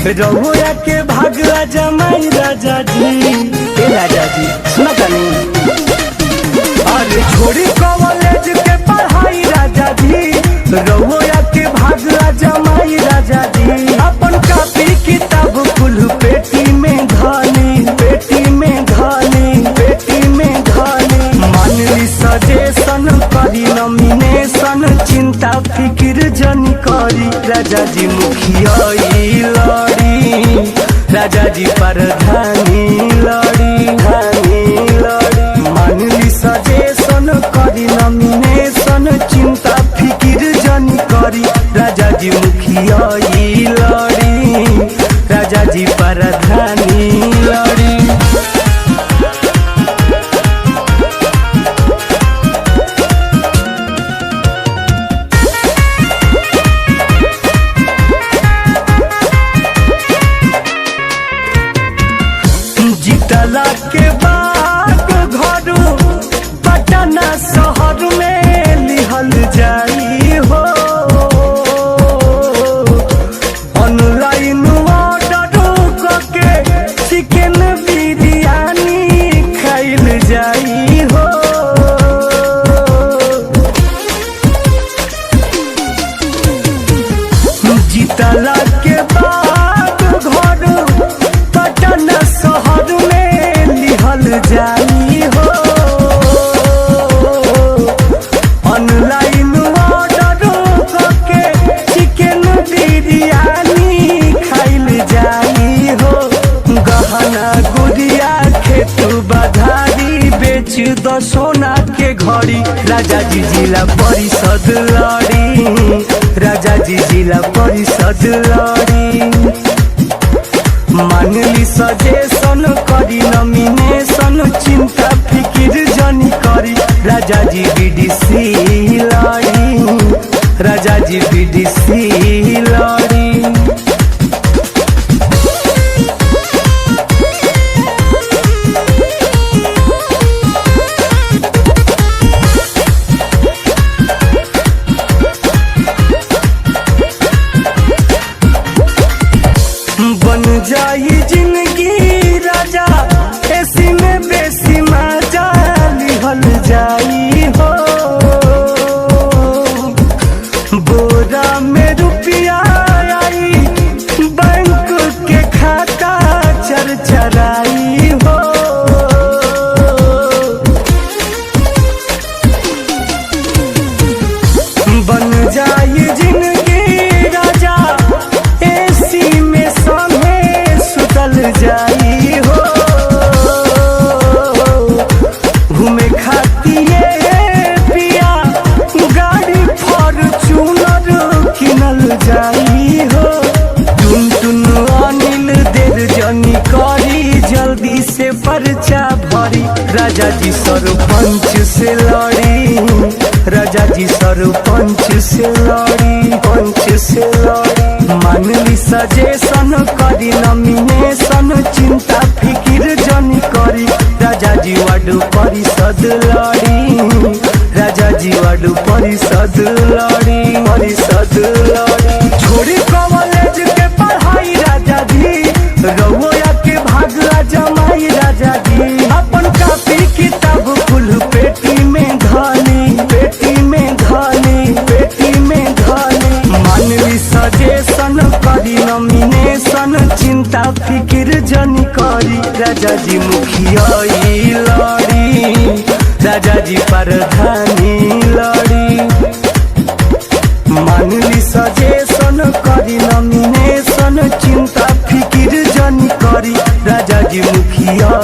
रहुआ के भागला जमाई राजा जी। ए राजा जी सुना तानी, अरे छोड़ी कॉलेज के पढ़ाई राजा जी, रहुआ के भागला जमाई राजा जी। अपन कापी किताब कुल पेटी में धानी, पेटी में धानी, पेटी में धानी। मानली सजेशन करी नॉमिनेशन, चिंता फिक्र जनी करी राजा जी। मुखिया लड़ी राजा जी प्रधानी लड़ी, धानी लड़ी। मानली सजेशन करी नॉमिनेशन, चिंता फिक्र जनी करी राजा जी। मुखिया लड़ी राजा जी प्रधानी लड़ी। जीतला के बाद घर पटना शहर में लिहल जाई हो। ऑनलाइन ऑर्डर करके चिकन बिरयानी खाइल जाई हो। जीतला के बाद घर पटना शहर में लिहल जाई हो। ऑनलाइन ऑर्डर करके चिकन बिरयानी खाइल जाई हो। गहना गुड़िया खेत बधारी बेच दो सोना के घड़ी राजा जी जिला परिषद लड़ी, राजा जी जिला परिषद लड़ी। मानली सजेशन करी नॉमिनेशन, चिंता फिक्र जनी करी राजा जी बीडीसी लड़ी, राजा जी बीडीसी लड़ी। बन जाई जिंदगी राजा ऐसी में बेसी मजा लिहल जाई हो। बोरा में रुपया आई बैंक के खाता चरचराई हो। बन जाई जिंदगी राजा ऐसी में संगे सुतल जाई हो। घूमे खातिए पिया गाड़ी फॉर्च्यूनर किनल जाई हो। टुन टुन अनिल देर जनी करी जल्दी से पर्चा भरी राजा जी सरपंच से लड़ी, राजा जी सरपंच से लड़ी, पंच से लड़ी। मानली सजेशन करी नॉमिनेशन, चिंता फिक्र जनी करी राजा जी वार्ड परिषद लड़ी, राजा जी वार्ड परिषद लड़ी, परिषद लड़ी। छोड़ी कॉलेज के पढ़ाई राजा जी, रहुआ के भागला जमाई राजा जी। अपन कापी किताब कुल पेटी में धानी, पेटी में धानी, पेटी में धानी। मानली सजेशन करी नॉमिनेशन, चिंता फिक्र जनी करी राजा जी। मुखिया लड़ी राजा जी प्रधानी लड़ी। मानली सजेशन करी नॉमिनेशन, चिंता फिक्र जनी करी राजा जी। मुखिया